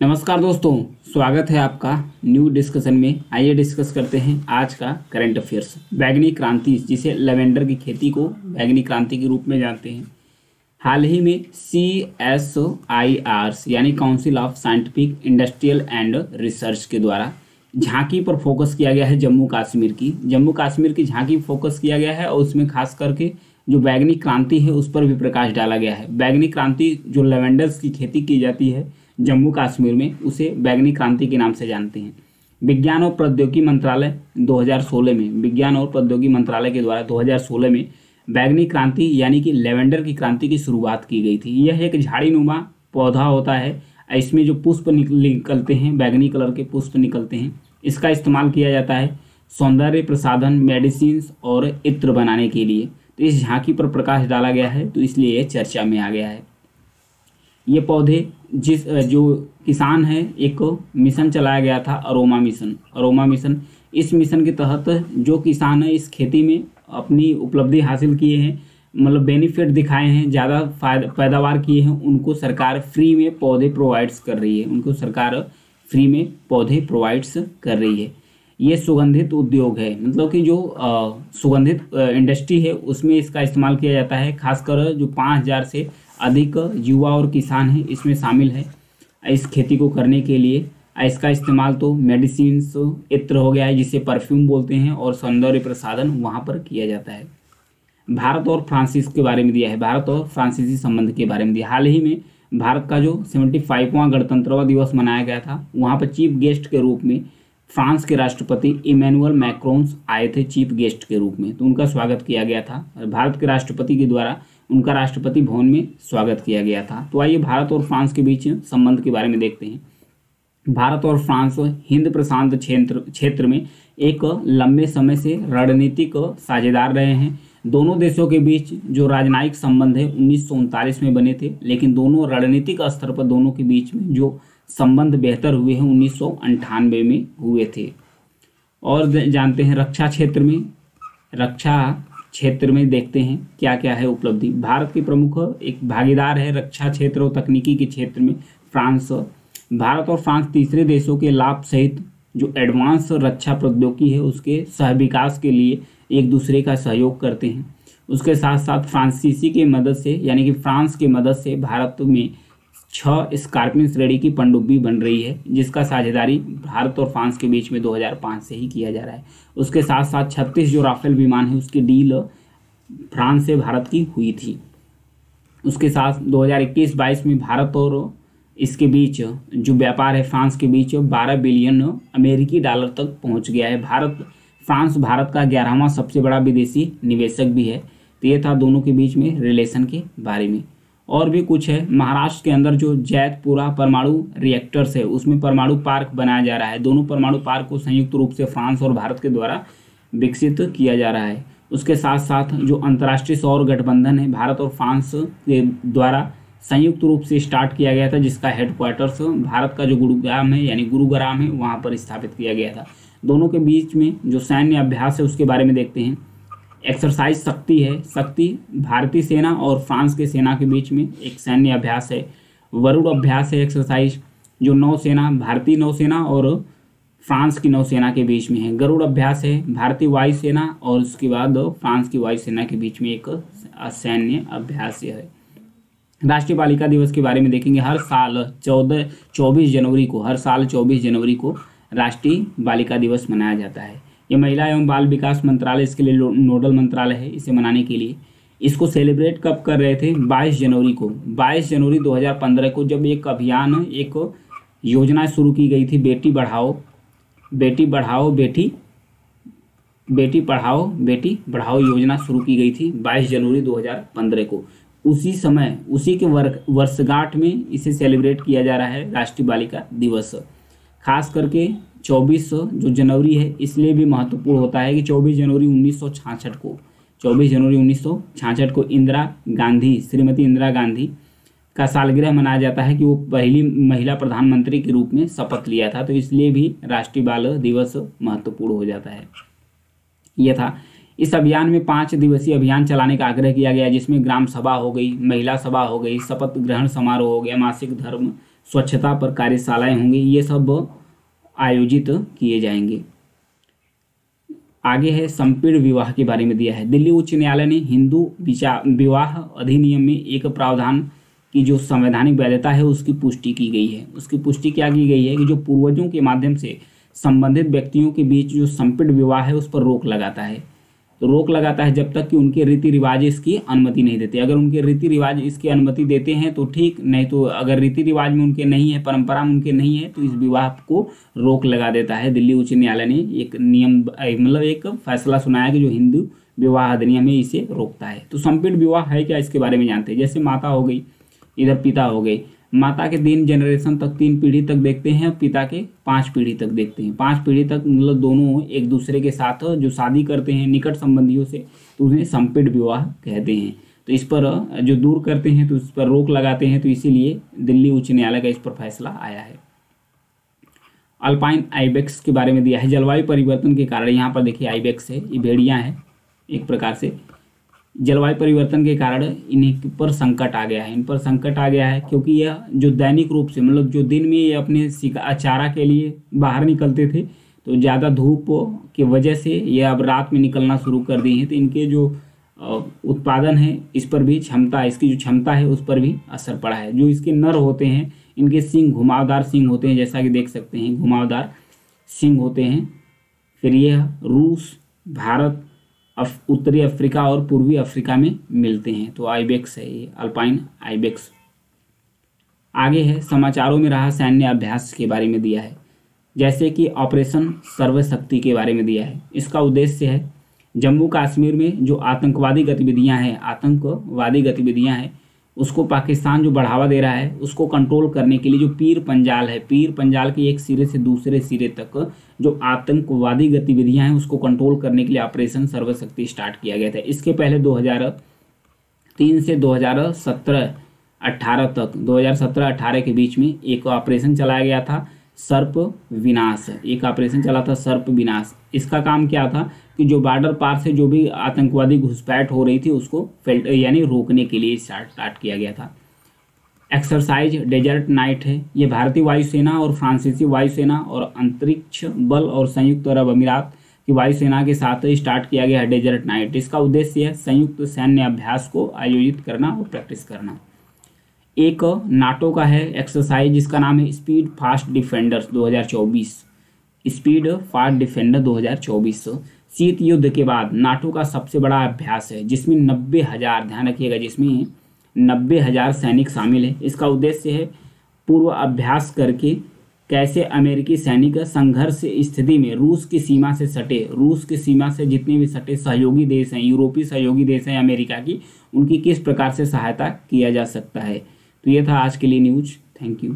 नमस्कार दोस्तों, स्वागत है आपका न्यू डिस्कशन में। आइए डिस्कस करते हैं आज का करंट अफेयर्स। बैगनी क्रांति, जिसे लेवेंडर की खेती को बैगनी क्रांति के रूप में जानते हैं, हाल ही में CSIR यानी council of scientific industrial and research के द्वारा झांकी पर फोकस किया गया है। जम्मू कश्मीर की झांकी फोकस किया गया है और उसमें खास करके जो बैगनी क्रांति है उस पर भी प्रकाश डाला गया है। बैगनी क्रांति जो लेवेंडर्स की खेती की जाती है जम्मू कश्मीर में, उसे बैगनी क्रांति के नाम से जानते हैं। विज्ञान और प्रौद्योगिकी मंत्रालय 2016 में विज्ञान और प्रौद्योगिकी मंत्रालय के द्वारा 2016 में बैगनी क्रांति यानी कि लेवेंडर की क्रांति की शुरुआत की गई थी। यह एक झाड़ीनुमा पौधा होता है। इसमें जो पुष्प निकलते हैं, बैगनी कलर के पुष्प निकलते हैं, इसका इस्तेमाल किया जाता है सौंदर्य प्रसाधन, मेडिसिन और इत्र बनाने के लिए। तो इस झांकी पर प्रकाश डाला गया है, तो इसलिए यह चर्चा में आ गया है। ये पौधे जो किसान हैं, एक मिशन चलाया गया था, अरोमा मिशन। इस मिशन के तहत जो किसान है इस खेती में अपनी उपलब्धि हासिल किए हैं, मतलब बेनिफिट दिखाए हैं, ज़्यादा पैदावार किए हैं, उनको सरकार फ्री में पौधे प्रोवाइड्स कर रही है। ये सुगंधित उद्योग है, मतलब कि जो सुगंधित इंडस्ट्री है उसमें इसका इस्तेमाल किया जाता है। खासकर जो 5000 से अधिक युवा और किसान हैं इसमें शामिल है इस खेती को करने के लिए। इसका इस्तेमाल तो मेडिसिन्स, इत्र हो गया है जिसे परफ्यूम बोलते हैं, और सौंदर्य प्रसाधन वहाँ पर किया जाता है। भारत और फ्रांसीसी संबंध के बारे में दिया। हाल ही में भारत का जो 75वां गणतंत्रता दिवस मनाया गया था, वहाँ पर चीफ गेस्ट के रूप में फ्रांस के राष्ट्रपति इमैनुअल मैक्रोन्स आए थे चीफ गेस्ट के रूप में। तो उनका स्वागत किया गया था भारत के राष्ट्रपति के द्वारा, उनका राष्ट्रपति भवन में स्वागत किया गया था। तो आइए भारत और फ्रांस के बीच संबंध के बारे में देखते हैं। भारत और फ्रांस हिंद प्रशांत क्षेत्र में एक लंबे समय से रणनीतिक साझेदार रहे हैं। दोनों देशों के बीच जो राजनयिक संबंध है 1939 में बने थे, लेकिन दोनों रणनीतिक स्तर पर दोनों के बीच में जो संबंध बेहतर हुए हैं 1998 में हुए थे। और जानते हैं रक्षा क्षेत्र में देखते हैं क्या क्या है उपलब्धि। भारत के प्रमुख एक भागीदार है रक्षा क्षेत्र और तकनीकी के क्षेत्र में फ्रांस। भारत और फ्रांस तीसरे देशों के लाभ सहित जो एडवांस रक्षा प्रौद्योगिकी है उसके सहविकास के लिए एक दूसरे का सहयोग करते हैं। उसके साथ साथ फ्रांसीसी की मदद से, यानी कि फ्रांस की मदद से भारत में 6 स्कॉर्पियन श्रेणी की पनडुब्बी बन रही है, जिसका साझेदारी भारत और फ्रांस के बीच में 2005 से ही किया जा रहा है। उसके साथ साथ 36 जो राफेल विमान है उसकी डील फ्रांस से भारत की हुई थी। उसके साथ 2021-22 में भारत और इसके बीच जो व्यापार है फ्रांस के बीच 12 बिलियन अमेरिकी डॉलर तक पहुंच गया है। फ्रांस भारत का 11वां सबसे बड़ा विदेशी निवेशक भी है। तो ये था दोनों के बीच में रिलेशन के बारे में। और भी कुछ है। महाराष्ट्र के अंदर जो जैतपुरा परमाणु रिएक्टर्स है उसमें परमाणु पार्क बनाया जा रहा है। दोनों परमाणु पार्क को संयुक्त रूप से फ्रांस और भारत के द्वारा विकसित किया जा रहा है। उसके साथ साथ जो अंतर्राष्ट्रीय सौर गठबंधन है भारत और फ्रांस के द्वारा संयुक्त रूप से स्टार्ट किया गया था, जिसका हेडक्वार्टर्स भारत का जो गुरुग्राम है वहाँ पर स्थापित किया गया था। दोनों के बीच में जो सैन्य अभ्यास है उसके बारे में देखते हैं। एक्सरसाइज शक्ति है। शक्ति भारतीय सेना और फ्रांस के सेना के बीच में एक सैन्य अभ्यास है। वरुण अभ्यास है एक्सरसाइज, जो नौसेना, भारतीय नौसेना और फ्रांस की नौसेना के बीच में है। गरुड़ अभ्यास है भारतीय वायुसेना और उसके बाद फ्रांस की वायुसेना के बीच में एक सैन्य अभ्यास है। राष्ट्रीय बालिका दिवस के बारे में देखेंगे। हर साल 24 जनवरी को राष्ट्रीय बालिका दिवस मनाया जाता है। ये महिला एवं बाल विकास मंत्रालय इसके लिए नोडल मंत्रालय है इसे मनाने के लिए। इसको सेलिब्रेट कब कर रहे थे? 22 जनवरी 2015 को, जब एक अभियान, एक योजना शुरू की गई थी, बेटी पढ़ाओ योजना शुरू की गई थी 22 जनवरी 2015 को। उसी के वर्षगांठ में इसे सेलिब्रेट किया जा रहा है राष्ट्रीय बालिका दिवस। खास करके 24 जो जनवरी है इसलिए भी महत्वपूर्ण होता है कि 24 जनवरी 1966 को श्रीमती इंदिरा गांधी का सालगिरह मनाया जाता है कि वो पहली महिला प्रधानमंत्री के रूप में शपथ लिया था। तो इसलिए भी राष्ट्रीय बाल दिवस महत्वपूर्ण हो जाता है। यह था। इस अभियान में 5 दिवसीय अभियान चलाने का आग्रह किया गया, जिसमें ग्राम सभा हो गई, महिला सभा हो गई, शपथ ग्रहण समारोह हो गया, मासिक धर्म स्वच्छता पर कार्यशालाएं होंगी, ये सब आयोजित किए जाएंगे। आगे है संपीड़न विवाह के बारे में दिया है। दिल्ली उच्च न्यायालय ने हिंदू विवाह अधिनियम में एक प्रावधान की जो संवैधानिक वैधता है उसकी पुष्टि की गई है। उसकी पुष्टि क्या की गई है कि जो पूर्वजों के माध्यम से संबंधित व्यक्तियों के बीच जो संपीड़न विवाह है उस पर रोक लगाता है। तो रोक लगाता है जब तक कि उनके रीति रिवाज इसकी अनुमति नहीं देते। अगर उनके रीति रिवाज इसकी अनुमति देते हैं तो ठीक, नहीं तो अगर रीति रिवाज में उनके नहीं है, परंपरा में उनके नहीं है, तो इस विवाह को रोक लगा देता है। दिल्ली उच्च न्यायालय ने एक नियम मतलब एक फैसला सुनाया कि जो हिंदू विवाह अधिनियम है इसे रोकता है। तो संपीड़न विवाह है क्या, इसके बारे में जानते हैं। जैसे माता हो गई, इधर पिता हो गए। माता के 3 जनरेशन तक, 3 पीढ़ी तक देखते हैं, पिता के 5 पीढ़ी तक देखते हैं। 5 पीढ़ी तक मतलब दोनों एक दूसरे के साथ जो शादी करते हैं निकट संबंधियों से, तो उन्हें संपीड़न विवाह कहते हैं। तो इस पर जो दूर करते हैं तो इस पर रोक लगाते हैं, तो इसीलिए दिल्ली उच्च न्यायालय का इस पर फैसला आया है। अल्पाइन आइबेक्स के बारे में दिया है। जलवायु परिवर्तन के कारण, यहाँ पर देखिए आइबेक्स है, ये भेड़ियाँ हैं एक प्रकार से। जलवायु परिवर्तन के कारण इन्हीं पर संकट आ गया है, इन पर संकट आ गया है क्योंकि यह जो दैनिक रूप से मतलब जो दिन में ये अपने चारा के लिए बाहर निकलते थे, तो ज़्यादा धूप की वजह से ये अब रात में निकलना शुरू कर दिए हैं। तो इनके जो उत्पादन है इस पर भी क्षमता, इसकी जो क्षमता है उस पर भी असर पड़ा है। जो इसके नर होते हैं इनके सींग घुमावदार सींग होते हैं, जैसा कि देख सकते हैं घुमावदार सींग होते हैं। फिर यह रूस, भारत, उत्तरी अफ्रीका और पूर्वी अफ्रीका में मिलते हैं। तो आइबेक्स है ये, अल्पाइन आइबेक्स। आगे है समाचारों में रहा सैन्य अभ्यास के बारे में दिया है। जैसे कि ऑपरेशन सर्वशक्ति के बारे में दिया है। इसका उद्देश्य है जम्मू कश्मीर में जो आतंकवादी गतिविधियां हैं उसको पाकिस्तान जो बढ़ावा दे रहा है उसको कंट्रोल करने के लिए जो पीर पंजाल है, पीर पंजाल के एक सिरे से दूसरे सिरे तक जो आतंकवादी गतिविधियां हैं उसको कंट्रोल करने के लिए ऑपरेशन सर्वशक्ति स्टार्ट किया गया था। इसके पहले 2003 से 2017-18 तक, 2017-18 के बीच में एक ऑपरेशन चलाया गया था सर्प विनाश। एक ऑपरेशन चला था सर्प विनाश। इसका काम क्या था कि जो बॉर्डर पार से जो भी आतंकवादी घुसपैठ हो रही थी उसको यानी रोकने के लिए स्टार्ट किया गया था। एक्सरसाइज डेजर्ट नाइट है, ये भारतीय वायुसेना और फ्रांसीसी वायुसेना और अंतरिक्ष बल और संयुक्त अरब अमीरात की वायुसेना के साथ स्टार्ट किया गया है डेजर्ट नाइट। इसका उद्देश्य है संयुक्त सैन्य अभ्यास को आयोजित करना और प्रैक्टिस करना। एक नाटो का है एक्सरसाइज जिसका नाम है speed fast defenders 2024। Speed fast defender 2024 शीत युद्ध के बाद नाटो का सबसे बड़ा अभ्यास है जिसमें 90,000, ध्यान रखिएगा, जिसमें 90,000 सैनिक शामिल है। इसका उद्देश्य है पूर्व अभ्यास करके कैसे अमेरिकी सैनिक संघर्ष स्थिति में रूस की सीमा से जितने भी सटे सहयोगी देश हैं, यूरोपीय सहयोगी देश हैं अमेरिका की, उनकी किस प्रकार से सहायता किया जा सकता है। तो ये था आज के लिए न्यूज। Thank you.